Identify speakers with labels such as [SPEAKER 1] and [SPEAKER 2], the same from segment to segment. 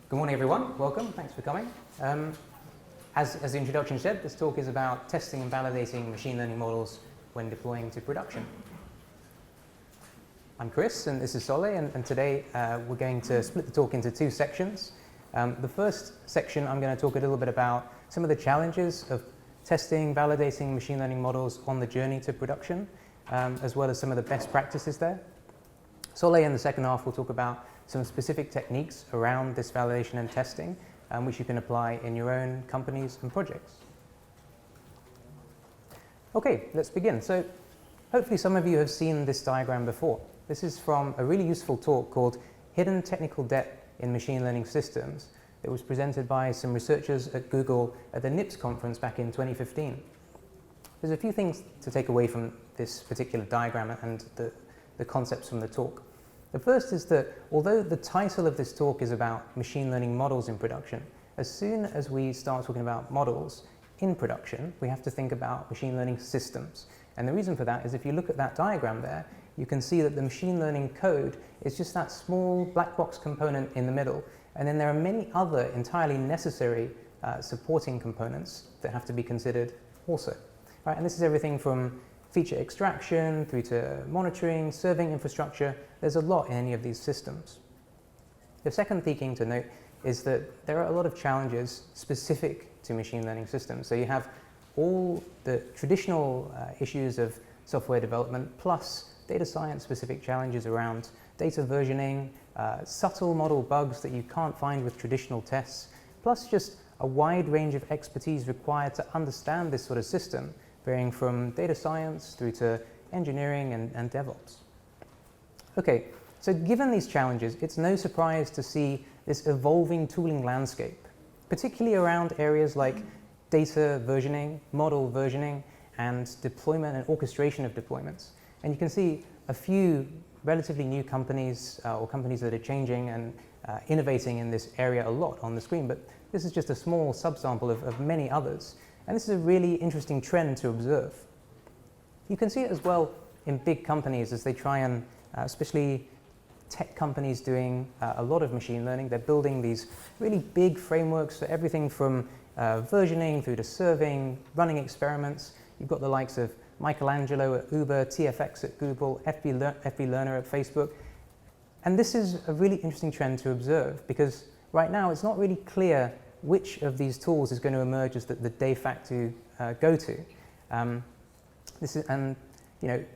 [SPEAKER 1] Good morning, everyone. Welcome. Thanks for coming. As the introduction said, this talk is about testing and validating machine learning models when deploying to production. I'm Chris, and this is Sole, and today we're going to split the talk into two sections. The first section, I'm going to talk a little bit about some of the challenges of testing, validating machine learning models on the journey to production, as well as some of the best practices there. Sole, in the second half, will talk about some specific techniques around this validation and testing, which you can apply in your own companies and projects. Okay, let's begin. So hopefully some of you have seen this diagram before. This is from a really useful talk called Hidden Technical Debt in Machine Learning Systems. It was presented by some researchers at Google at the NIPS conference back in 2015. There's a few things to take away from this particular diagram and the concepts from the talk. The first is that although the title of this talk is about machine learning models in production, as soon as we start talking about models in production, we have to think about machine learning systems. And the reason for that is if you look at that diagram there, you can see that the machine learning code is just that small black box component in the middle. And then there are many other entirely necessary supporting components that have to be considered also. Right, and this is everything from feature extraction through to monitoring, serving infrastructure. There's a lot in any of these systems. The second thing to note is that there are a lot of challenges specific to machine learning systems. So you have all the traditional issues of software development plus data science specific challenges around data versioning, subtle model bugs that you can't find with traditional tests, plus just a wide range of expertise required to understand this sort of system, varying from data science through to engineering and DevOps. Okay, so given these challenges, it's no surprise to see this evolving tooling landscape, particularly around areas like data versioning, model versioning, and deployment and orchestration of deployments. And you can see a few relatively new companies or companies that are changing and innovating in this area a lot on the screen, but this is just a small subsample of many others. And this is a really interesting trend to observe. You can see it as well in big companies as they try and, especially tech companies doing a lot of machine learning, they're building these really big frameworks for everything from versioning through to serving, running experiments. You've got the likes of Michelangelo at Uber, TFX at Google, FB Learner at Facebook. And this is a really interesting trend to observe because right now it's not really clear which of these tools is going to emerge as the de facto go-to.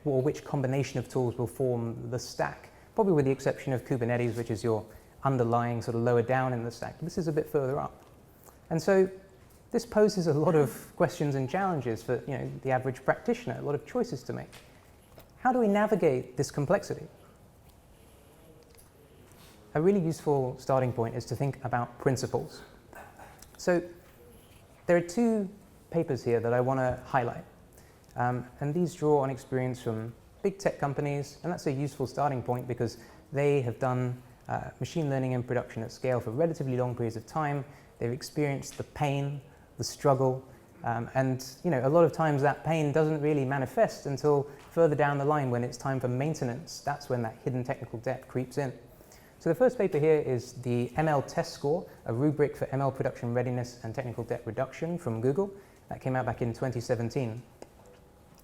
[SPEAKER 1] Or which combination of tools will form the stack, probably with the exception of Kubernetes, which is your underlying sort of lower down in the stack. This is a bit further up. And so this poses a lot of questions and challenges for the average practitioner, a lot of choices to make. How do we navigate this complexity? A really useful starting point is to think about principles. So there are two papers here that I want to highlight, and these draw on experience from big tech companies, and that's a useful starting point because they have done machine learning in production at scale for relatively long periods of time. They've experienced the pain, the struggle, and a lot of times that pain doesn't really manifest until further down the line when it's time for maintenance. That's when that hidden technical debt creeps in. So the first paper here is the ML test score, a rubric for ML production readiness and technical debt reduction from Google. That came out back in 2017.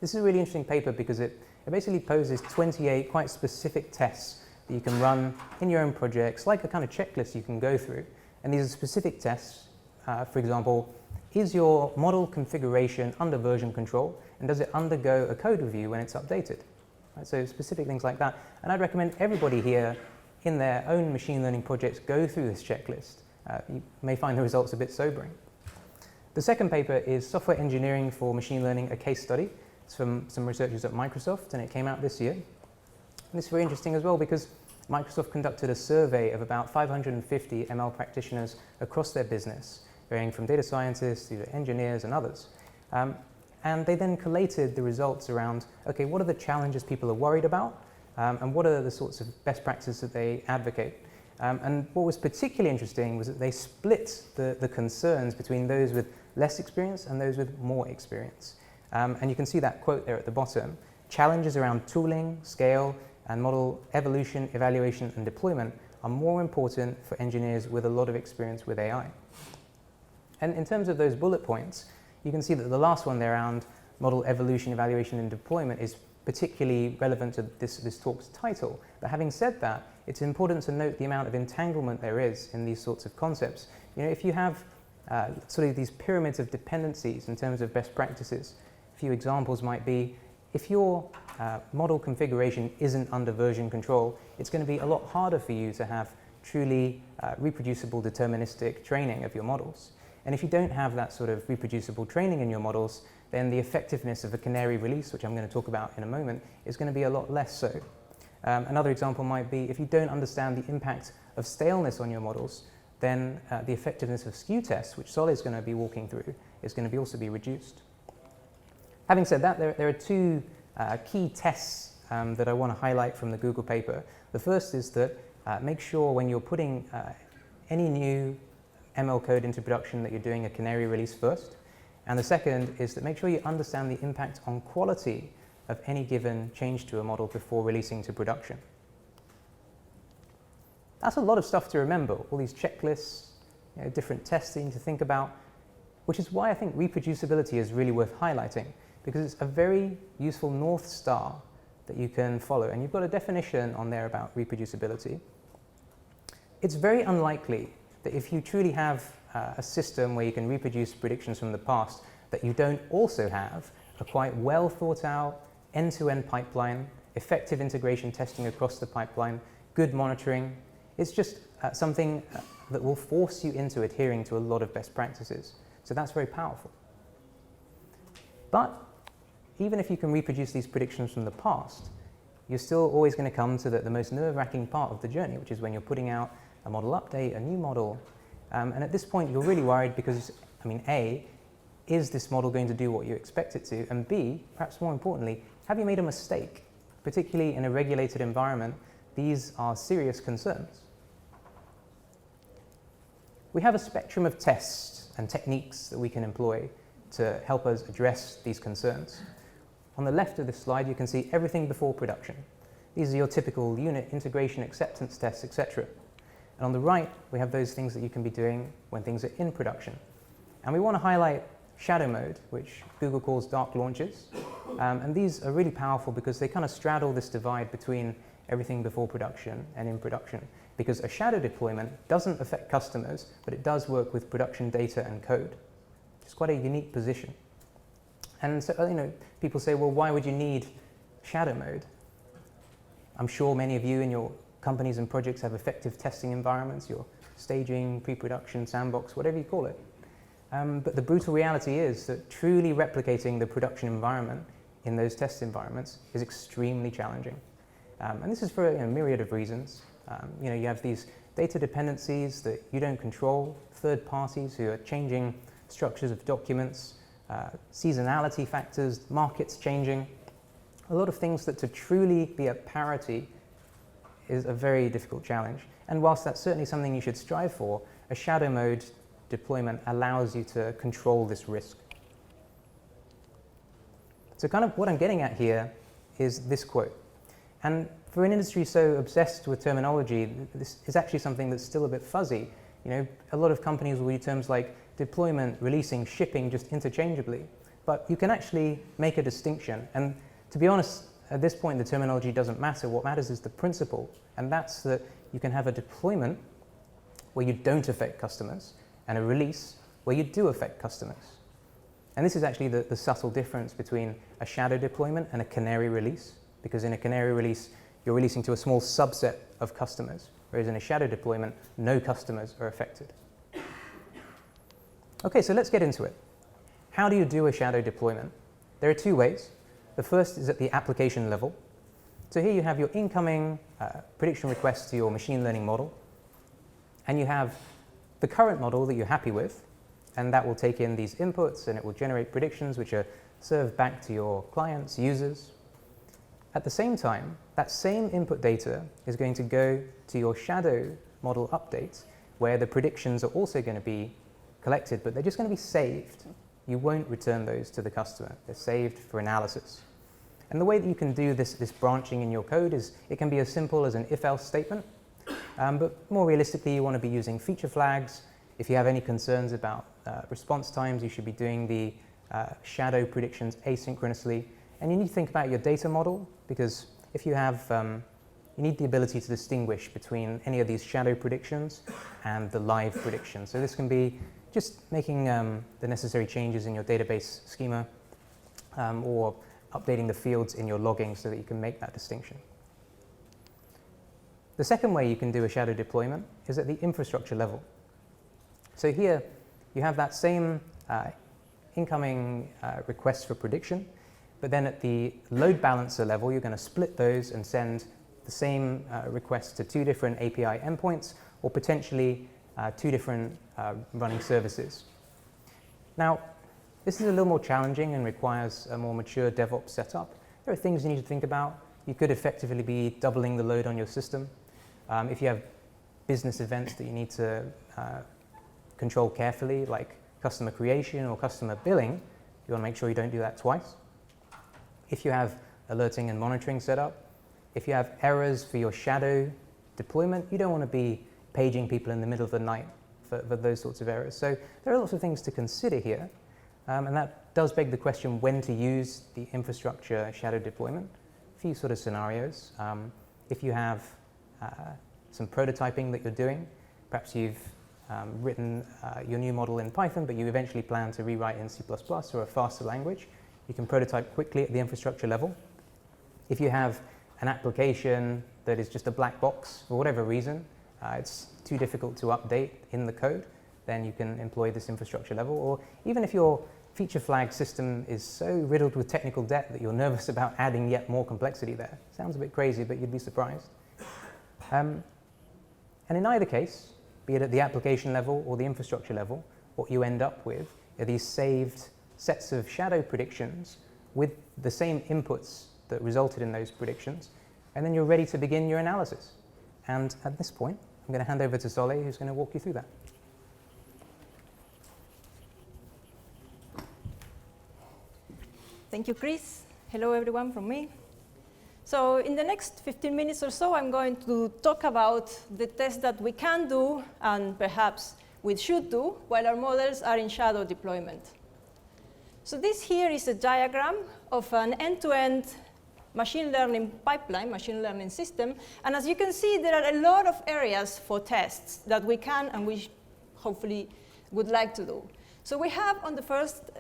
[SPEAKER 1] This is a really interesting paper because it basically poses 28 quite specific tests that you can run in your own projects, like a kind of checklist you can go through. And these are specific tests. For example, is your model configuration under version control, and does it undergo a code review when it's updated? Right, so specific things like that. And I'd recommend everybody here in their own machine learning projects go through this checklist. You may find the results a bit sobering. The second paper is Software Engineering for Machine Learning, a case study. It's from some researchers at Microsoft, and it came out this year. And this is very interesting as well because Microsoft conducted a survey of about 550 ML practitioners across their business, varying from data scientists to engineers and others. And they then collated the results around, okay, what are the challenges people are worried about? And what are the sorts of best practices that they advocate? And what was particularly interesting was that they split the concerns between those with less experience and those with more experience. And you can see that quote there at the bottom. Challenges around tooling, scale, and model evolution, evaluation, and deployment are more important for engineers with a lot of experience with AI. And in terms of those bullet points, you can see that the last one there around model evolution, evaluation, and deployment is particularly relevant to this talk's title. But having said that, it's important to note the amount of entanglement there is in these sorts of concepts. You know, if you have sort of these pyramids of dependencies in terms of best practices, a few examples might be, if your model configuration isn't under version control, it's going to be a lot harder for you to have truly reproducible deterministic training of your models. And if you don't have that sort of reproducible training in your models, then the effectiveness of a canary release, which I'm going to talk about in a moment, is going to be a lot less so. Another example might be if you don't understand the impact of staleness on your models, then the effectiveness of skew tests, which Sol is going to be walking through, is going to also be reduced. Having said that, there are two key tests that I want to highlight from the Google paper. The first is that make sure when you're putting any new ML code into production that you're doing a canary release first. And the second is that make sure you understand the impact on quality of any given change to a model before releasing to production. That's a lot of stuff to remember, all these checklists, you know, different tests that you need to think about, which is why I think reproducibility is really worth highlighting, because it's a very useful North Star that you can follow. And you've got a definition on there about reproducibility. It's very unlikely that if you truly have a system where you can reproduce predictions from the past, that you don't also have a quite well thought out end-to-end pipeline, effective integration testing across the pipeline, good monitoring. It's just something that will force you into adhering to a lot of best practices. So that's very powerful. But even if you can reproduce these predictions from the past, you're still always going to come to the most nerve-wracking part of the journey, which is when you're putting out a model update, a new model. And at this point, you're really worried because, I mean, A, is this model going to do what you expect it to? And B, perhaps more importantly, have you made a mistake? Particularly in a regulated environment, these are serious concerns. We have a spectrum of tests and techniques that we can employ to help us address these concerns. On the left of this slide, you can see everything before production. These are your typical unit integration, acceptance tests, etc. And on the right, we have those things that you can be doing when things are in production. And we want to highlight shadow mode, which Google calls dark launches. And these are really powerful because they kind of straddle this divide between everything before production and in production. Because a shadow deployment doesn't affect customers, but it does work with production data and code. It's quite a unique position. And so, you know, people say, well, why would you need shadow mode? I'm sure many of you in your companies and projects have effective testing environments, your staging, pre-production, sandbox, whatever you call it. But the brutal reality is that truly replicating the production environment in those test environments is extremely challenging. And this is for a myriad of reasons. You know, you have these data dependencies that you don't control, third parties who are changing structures of documents, seasonality factors, markets changing, a lot of things that to truly be at parity is a very difficult challenge. And whilst that's certainly something you should strive for, a shadow mode deployment allows you to control this risk. So kind of what I'm getting at here is this quote. And for an industry so obsessed with terminology, this is actually something that's still a bit fuzzy. You know, a lot of companies will use terms like deployment, releasing, shipping just interchangeably. But you can actually make a distinction. And to be honest, at this point, the terminology doesn't matter. What matters is the principle. And that's that you can have a deployment where you don't affect customers and a release where you do affect customers. And this is actually the subtle difference between a shadow deployment and a canary release. Because in a canary release, you're releasing to a small subset of customers, whereas in a shadow deployment, no customers are affected. Okay, so let's get into it. How do you do a shadow deployment? There are two ways. The first is at the application level. So here you have your incoming prediction request to your machine learning model, and you have the current model that you're happy with, and that will take in these inputs and it will generate predictions which are served back to your clients, users. At the same time, that same input data is going to go to your shadow model updates, where the predictions are also going to be collected, but they're just going to be saved. You won't return those to the customer. They're saved for analysis. And the way that you can do this branching in your code is it can be as simple as an if-else statement. But more realistically, you want to be using feature flags. If you have any concerns about response times, you should be doing the shadow predictions asynchronously. And you need to think about your data model, because if you have, you need the ability to distinguish between any of these shadow predictions and the live predictions. So this can be just making the necessary changes in your database schema or updating the fields in your logging so that you can make that distinction. The second way you can do a shadow deployment is at the infrastructure level. So here you have that same incoming request for prediction, but then at the load balancer level, you're going to split those and send the same request to two different API endpoints, or potentially two different running services. Now, this is a little more challenging and requires a more mature DevOps setup. There are things you need to think about. You could effectively be doubling the load on your system. If you have business events that you need to control carefully, like customer creation or customer billing, you want to make sure you don't do that twice. If you have alerting and monitoring set up, if you have errors for your shadow deployment, you don't want to be paging people in the middle of the night for those sorts of errors. So there are lots of things to consider here, and that does beg the question when to use the infrastructure shadow deployment. A few sort of scenarios. If you have some prototyping that you're doing, perhaps you've written your new model in Python, but you eventually plan to rewrite in C++ or a faster language, you can prototype quickly at the infrastructure level. If you have an application that is just a black box for whatever reason, it's too difficult to update in the code, then you can employ this infrastructure level. Or even if your feature flag system is so riddled with technical debt that you're nervous about adding yet more complexity there. Sounds a bit crazy, but you'd be surprised. And in either case, be it at the application level or the infrastructure level, what you end up with are these saved sets of shadow predictions with the same inputs that resulted in those predictions, and then you're ready to begin your analysis. And at this point, I'm going to hand over to Sole, who's going to walk you through that.
[SPEAKER 2] Thank you, Chris. Hello, everyone, from me. So in the next 15 minutes or so, I'm going to talk about the tests that we can do and perhaps we should do while our models are in shadow deployment. So this here is a diagram of an end-to-end machine learning pipeline, machine learning system. And as you can see, there are a lot of areas for tests that we can and we hopefully would like to do. So we have on the first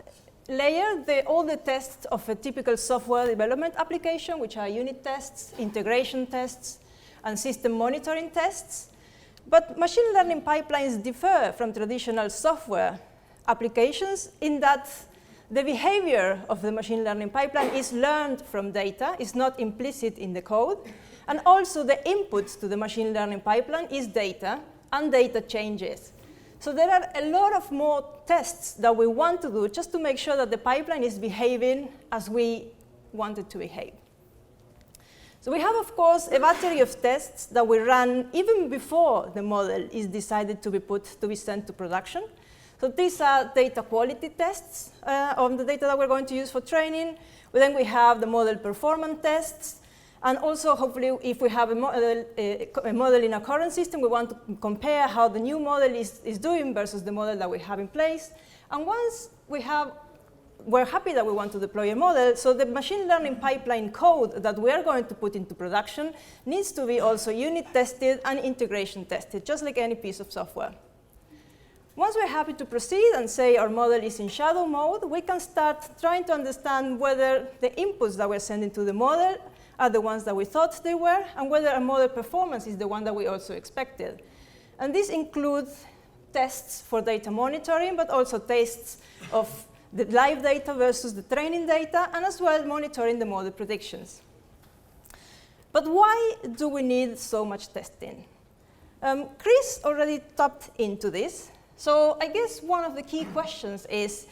[SPEAKER 2] layer all the tests of a typical software development application, which are unit tests, integration tests, and system monitoring tests. But machine learning pipelines differ from traditional software applications in that the behavior of the machine learning pipeline is learned from data, is not implicit in the code. And also the inputs to the machine learning pipeline is data, and data changes. So there are a lot of more tests that we want to do just to make sure that the pipeline is behaving as we want it to behave. So we have, of course, a battery of tests that we run even before the model is decided to be sent to production. So these are data quality tests on the data that we're going to use for training. Then we have the model performance tests. And also, hopefully, if we have a model in a current system, we want to compare how the new model is doing versus the model that we have in place. And once we're happy that we want to deploy a model, so the machine learning pipeline code that we are going to put into production needs to be also unit tested and integration tested, just like any piece of software. Once we're happy to proceed and say our model is in shadow mode, we can start trying to understand whether the inputs that we're sending to the model are the ones that we thought they were, and whether our model performance is the one that we also expected. And this includes tests for data monitoring, but also tests of the live data versus the training data, and as well monitoring the model predictions. But why do we need so much testing? Chris already tapped into this. So I guess one of the key questions is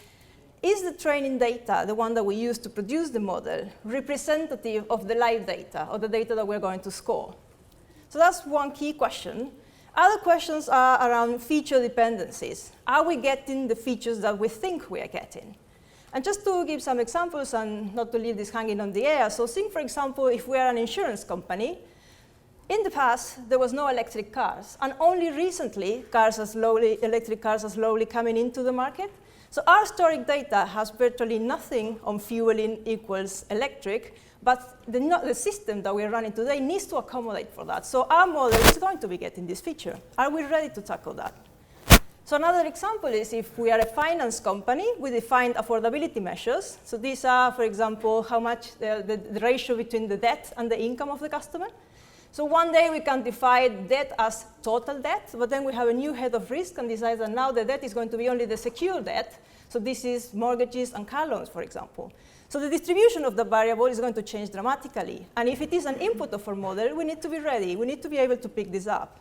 [SPEAKER 2] the training data, the one that we use to produce the model, representative of the live data, or the data that we're going to score? So that's one key question. Other questions are around feature dependencies. Are we getting the features that we think we are getting? And just to give some examples and not to leave this hanging on the air, so think, for example, if we are an insurance company, in the past, there was no electric cars, and only recently electric cars are slowly coming into the market. So our historic data has virtually nothing on fueling equals electric, but the system that we're running today needs to accommodate for that. So our model is going to be getting this feature. Are we ready to tackle that? So another example is if we are a finance company, we define affordability measures. So these are, for example, how much the ratio between the debt and the income of the customer. So one day we can define debt as total debt, but then we have a new head of risk and decide that now the debt is going to be only the secure debt. So this is mortgages and car loans, for example. So the distribution of the variable is going to change dramatically. And if it is an input of our model, we need to be ready. We need to be able to pick this up.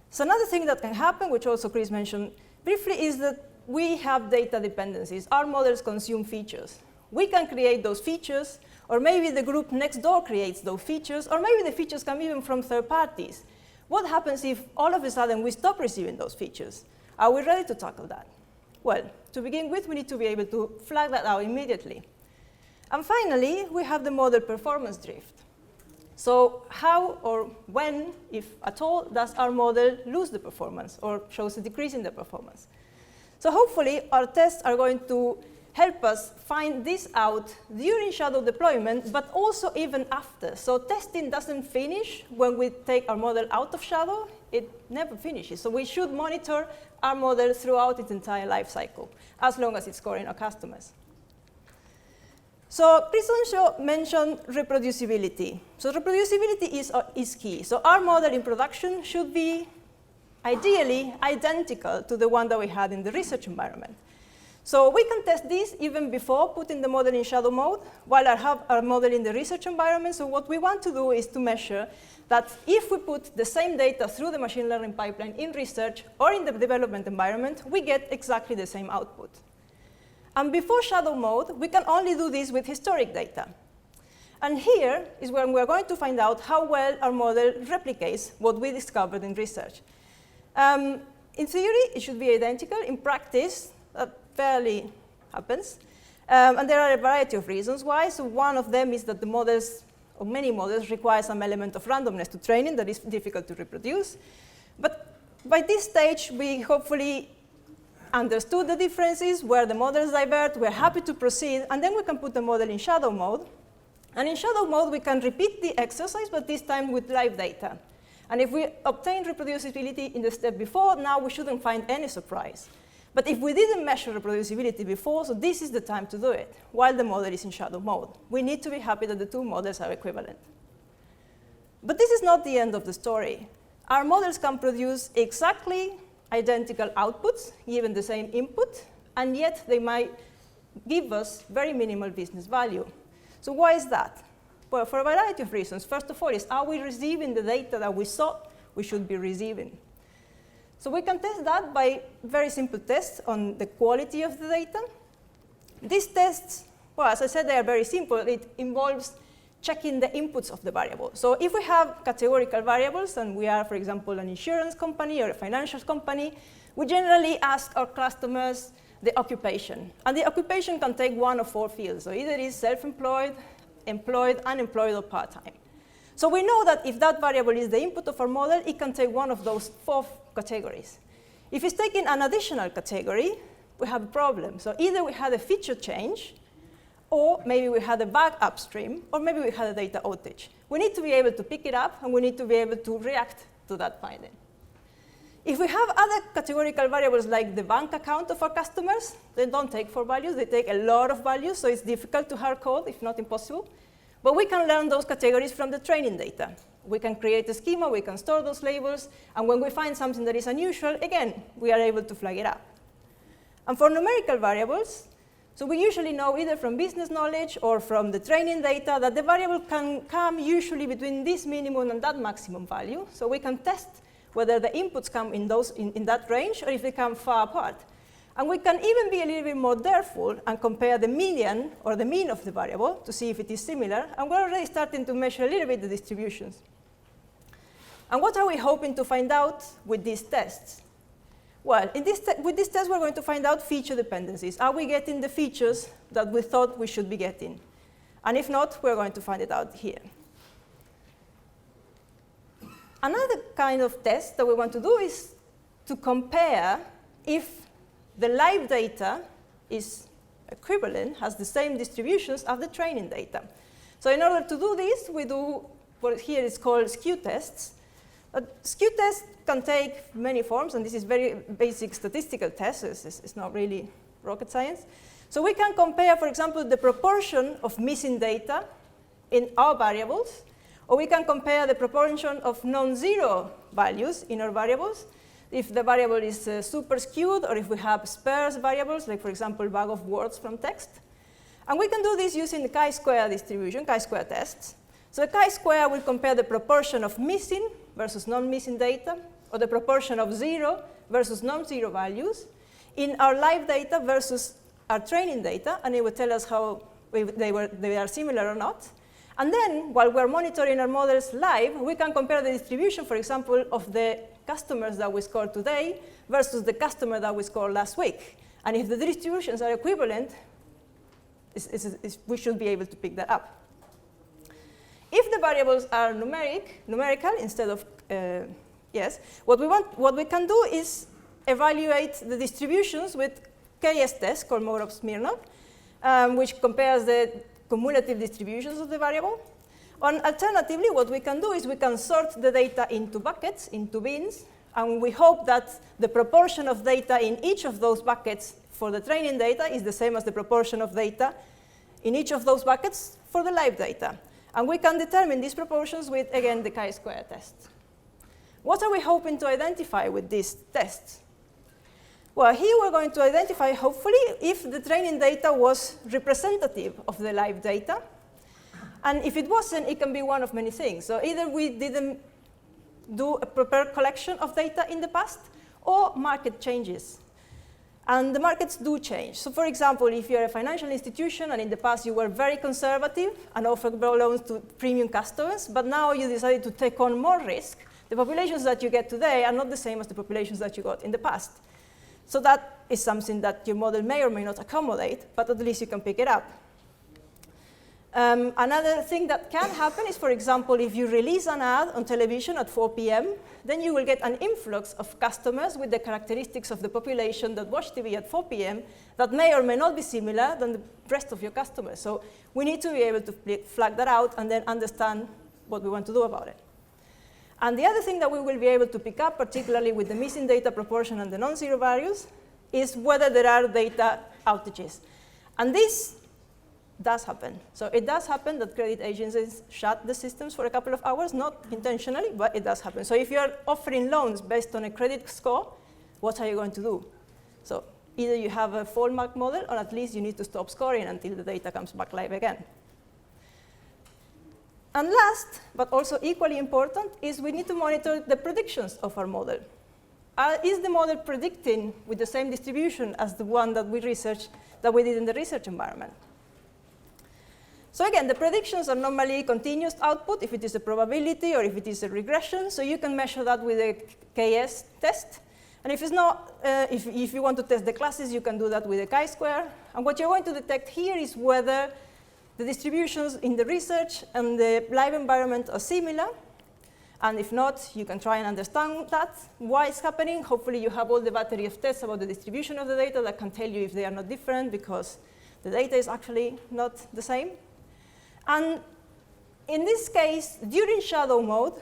[SPEAKER 2] So another thing that can happen, which also Chris mentioned briefly, is that we have data dependencies. Our models consume features. We can create those features, or maybe the group next door creates those features, or maybe the features come even from third parties. What happens if all of a sudden we stop receiving those features? Are we ready to tackle that? Well, to begin with, we need to be able to flag that out immediately. And finally, we have the model performance drift. So how or when, if at all, does our model lose the performance or shows a decrease in the performance? So hopefully, our tests are going to help us find this out during shadow deployment, but also even after. So testing doesn't finish when we take our model out of shadow. It never finishes. So we should monitor our model throughout its entire life cycle, as long as it's scoring our customers. So Chris also mentioned reproducibility. So reproducibility is key. So our model in production should be ideally identical to the one that we had in the research environment. So we can test this even before putting the model in shadow mode, while I have our model in the research environment. So what we want to do is to measure that if we put the same data through the machine learning pipeline in research or in the development environment, we get exactly the same output. And before shadow mode, we can only do this with historic data. And here is when we're going to find out how well our model replicates what we discovered in research. In theory, it should be identical. In practice, that barely happens. And there are a variety of reasons why. So one of them is that the models, or many models, require some element of randomness to training that is difficult to reproduce. But by this stage, we hopefully understood the differences, where the models divert, we're happy to proceed, and then we can put the model in shadow mode. And in shadow mode, we can repeat the exercise, but this time with live data. And if we obtain reproducibility in the step before, now we shouldn't find any surprise. But if we didn't measure reproducibility before, so this is the time to do it, while the model is in shadow mode. We need to be happy that the two models are equivalent. But this is not the end of the story. Our models can produce exactly identical outputs, given the same input, and yet they might give us very minimal business value. So why is that? Well, for a variety of reasons. First of all, are we receiving the data that we thought we should be receiving? So we can test that by very simple tests on the quality of the data. These tests, well, as I said, they are very simple. It involves checking the inputs of the variable. So if we have categorical variables, and we are, for example, an insurance company or a financial company, we generally ask our customers the occupation. And the occupation can take one of four fields. So either it is self-employed, employed, unemployed, or part-time. So we know that if that variable is the input of our model, it can take one of those four categories. If it's taking an additional category, we have a problem. So either we had a feature change, or maybe we had a bug upstream, or maybe we had a data outage. We need to be able to pick it up, and we need to be able to react to that finding. If we have other categorical variables like the bank account of our customers, they don't take 4 values, they take a lot of values, so it's difficult to hard code, if not impossible. But we can learn those categories from the training data. We can create a schema, we can store those labels, and when we find something that is unusual, again, we are able to flag it up. And for numerical variables, so we usually know either from business knowledge or from the training data that the variable can come usually between this minimum and that maximum value. So we can test whether the inputs come in that range or if they come far apart. And we can even be a little bit more careful and compare the median or the mean of the variable to see if it is similar. And we're already starting to measure a little bit the distributions. And what are we hoping to find out with these tests? Well, with this test, we're going to find out feature dependencies. Are we getting the features that we thought we should be getting? And if not, we're going to find it out here. Another kind of test that we want to do is to compare if the live data is equivalent, has the same distributions as the training data. So in order to do this, we do what here is called skew tests. Skew tests can take many forms, and this is very basic statistical tests. It's not really rocket science. So we can compare, for example, the proportion of missing data in our variables, or we can compare the proportion of non-zero values in our variables, if the variable is super skewed, or if we have sparse variables, like, for example, bag of words from text. And we can do this using the chi-square distribution, chi-square tests. So the chi-square will compare the proportion of missing versus non-missing data, or the proportion of 0 versus non-zero values in our live data versus our training data, and it will tell us how they are similar or not. And then, while we're monitoring our models live, we can compare the distribution, for example, of the customers that we scored today versus the customer that we scored last week. And if the distributions are equivalent, we should be able to pick that up. If the variables are numerical instead of yes, what we can do is evaluate the distributions with KS tests called Morov-Smirnov, which compares the cumulative distributions of the variable. And alternatively, what we can do is we can sort the data into buckets, into bins, and we hope that the proportion of data in each of those buckets for the training data is the same as the proportion of data in each of those buckets for the live data. And we can determine these proportions with, again, the chi-square test. What are we hoping to identify with these tests? Well, here we're going to identify, hopefully, if the training data was representative of the live data. And if it wasn't, it can be one of many things. So either we didn't do a proper collection of data in the past, or market changes. And the markets do change. So for example, if you're a financial institution and in the past you were very conservative and offered loans to premium customers, but now you decided to take on more risk, the populations that you get today are not the same as the populations that you got in the past. So that is something that your model may or may not accommodate, but at least you can pick it up. Another thing that can happen is, for example, if you release an ad on television at 4 p.m., then you will get an influx of customers with the characteristics of the population that watch TV at 4 p.m. that may or may not be similar than the rest of your customers. So we need to be able to flag that out and then understand what we want to do about it. And the other thing that we will be able to pick up, particularly with the missing data proportion and the non-zero values, is whether there are data outages. And this does happen. So it does happen that credit agencies shut the systems for a couple of hours, not intentionally, but it does happen. So if you're offering loans based on a credit score, what are you going to do? So either you have a fallback model, or at least you need to stop scoring until the data comes back live again. And last, but also equally important, is we need to monitor the predictions of our model. Is the model predicting with the same distribution as the one that we did in the research environment? So again, the predictions are normally continuous output if it is a probability or if it is a regression. So you can measure that with a KS test. And if it's not, if you want to test the classes, you can do that with a chi-square. And what you're going to detect here is whether the distributions in the research and the live environment are similar. And if not, you can try and understand that, why it's happening. Hopefully you have all the battery of tests about the distribution of the data that can tell you if they are not different, because the data is actually not the same. And in this case, during shadow mode,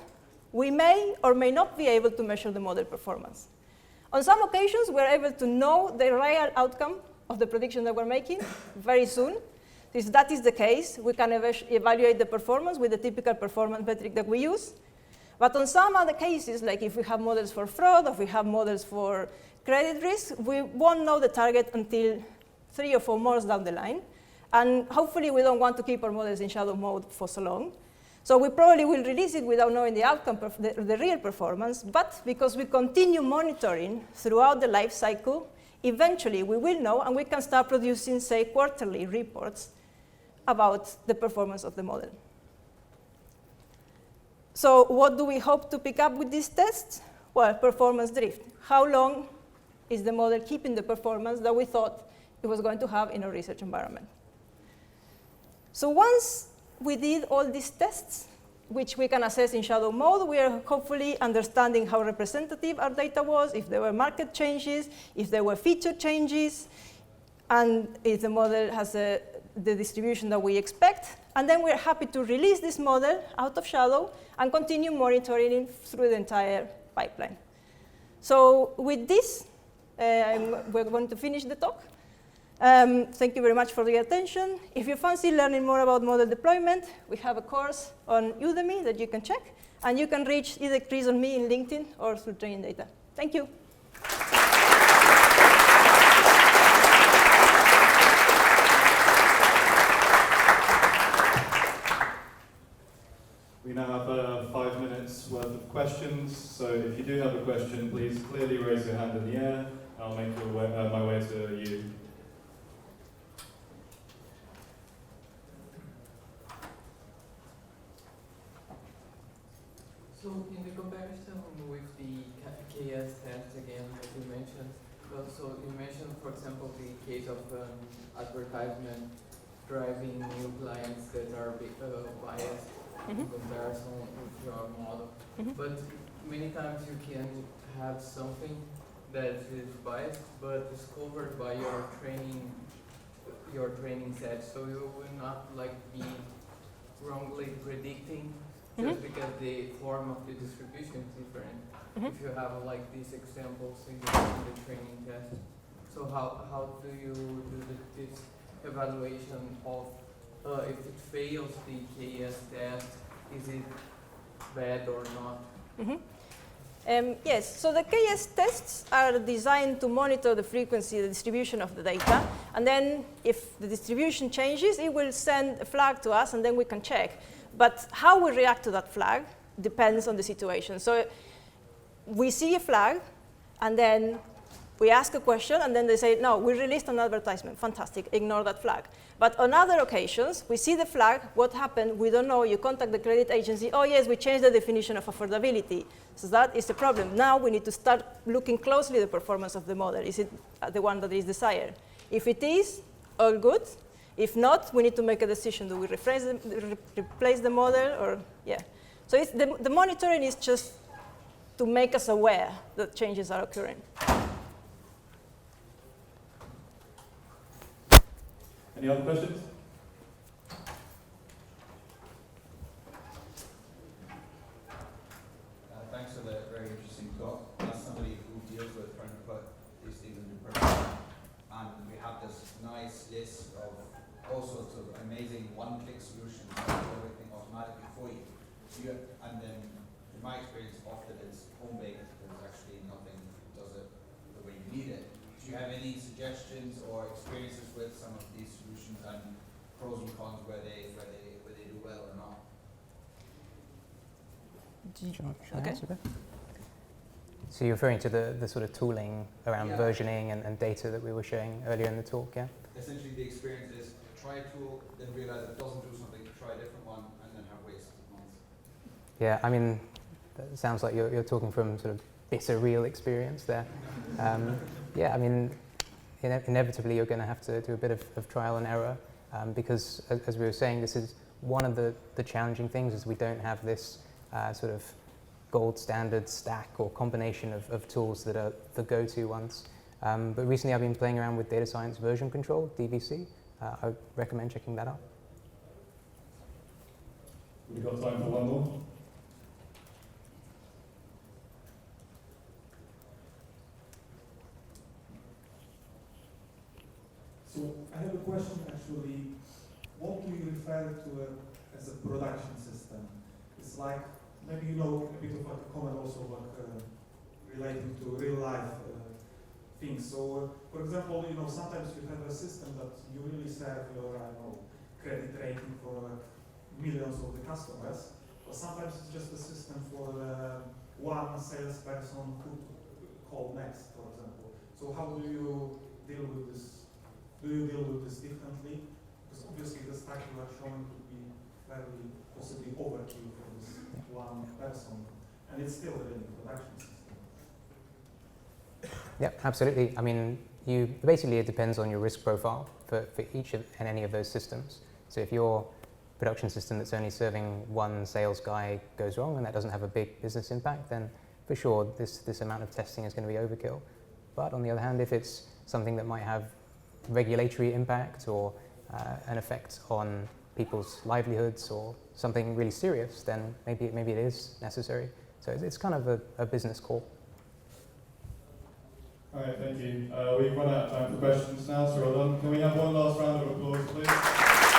[SPEAKER 2] we may or may not be able to measure the model performance. On some occasions, we're able to know the real outcome of the prediction that we're making very soon. If that is the case, we can evaluate the performance with the typical performance metric that we use. But on some other cases, like if we have models for fraud, or if we have models for credit risk, we won't know the target until 3 or 4 months down the line. And hopefully, we don't want to keep our models in shadow mode for so long. So we probably will release it without knowing the outcome, the real performance. But because we continue monitoring throughout the life cycle, eventually we will know, and we can start producing, say, quarterly reports about the performance of the model. So what do we hope to pick up with these tests? Well, performance drift. How long is the model keeping the performance that we thought it was going to have in a research environment? So once we did all these tests, which we can assess in shadow mode. We are hopefully understanding how representative our data was, if there were market changes, if there were feature changes, and if the model has the distribution that we expect. And then we're happy to release this model out of shadow and continue monitoring it through the entire pipeline. So with this, we're going to finish the talk. Thank you very much for the attention. If you fancy learning more about model deployment, we have a course on Udemy that you can check. And you can reach either Chris or me in LinkedIn or through training data. Thank you.
[SPEAKER 3] We now have 5 minutes worth of questions. So if you do have a question, please clearly raise your hand in the air. I'll make my way to you.
[SPEAKER 4] So in the comparison with the KS test again that you mentioned, so you mentioned, for example, the case of advertisement driving new clients that are biased in comparison with your model. But many times you can have something that is biased but is covered by your training set, so you will not like be wrongly predicting just because the form of the distribution is different. If you have like these examples in the training test, so how do you do this evaluation of if it fails the KS test, is it bad or not?
[SPEAKER 2] Yes, so the KS tests are designed to monitor the frequency, the distribution of the data. And then if the distribution changes, it will send a flag to us, and then we can check. But how we react to that flag depends on the situation. So we see a flag, and then we ask a question, and then they say, no, we released an advertisement. Fantastic, ignore that flag. But on other occasions, we see the flag, what happened, we don't know, you contact the credit agency, oh yes, we changed the definition of affordability. So that is the problem. Now we need to start looking closely at the performance of the model. Is it the one that is desired? If it is, all good. If not, we need to make a decision. Do we replace the model, or, yeah. So it's the monitoring is just to make us aware that changes are occurring.
[SPEAKER 3] Any other questions?
[SPEAKER 5] Thanks for the very interesting talk. As somebody who deals with trying to put these things into production, and we have this nice list of all sorts of amazing one-click solutions that do everything automatically for you. And then, in my experience, often it's home-baked. There's actually nothing that does it the way you need it. Do you have any suggestions or experiences with some of these solutions and pros and cons where they do well or not?
[SPEAKER 1] Okay. So you're referring to the sort of tooling around versioning and data that we were showing earlier in the talk, yeah?
[SPEAKER 5] Essentially, the experience is try a tool, then realize it doesn't do something, try a different one, and then have wasted months.
[SPEAKER 1] Yeah, I mean, that sounds like you're talking from sort of bitter real experience there. Yeah, I mean, inevitably you're going to have to do a bit of trial and error because, as we were saying, this is one of the challenging things is we don't have this sort of gold standard stack or combination of tools that are the go-to ones. But recently I've been playing around with data science version control, DVC. I would recommend checking that out.
[SPEAKER 3] We've got time for one more.
[SPEAKER 6] So I have a question actually. What do you refer to as a production system? It's like, maybe you know a bit of like a comment also like relating to real life things. So for example, you know, sometimes you have a system that you really serve your, I don't know, credit rating for millions of the customers, but sometimes it's just a system for one salesperson who call next, for example. So how do you deal with this? Do you deal with this differently? Because obviously the stack you are showing could be fairly possibly overkill for this one person, and it's still a really production system.
[SPEAKER 1] Yeah, absolutely. I mean, basically it depends on your risk profile for each and any of those systems. So if you're production system that's only serving one sales guy goes wrong and that doesn't have a big business impact, then for sure this amount of testing is going to be overkill. But on the other hand, if it's something that might have regulatory impact or an effect on people's livelihoods or something really serious, then maybe it is necessary. So it's kind of a business call.
[SPEAKER 3] All right, thank you. We've run out of time for questions now, so well done. Can we have one last round of applause, please?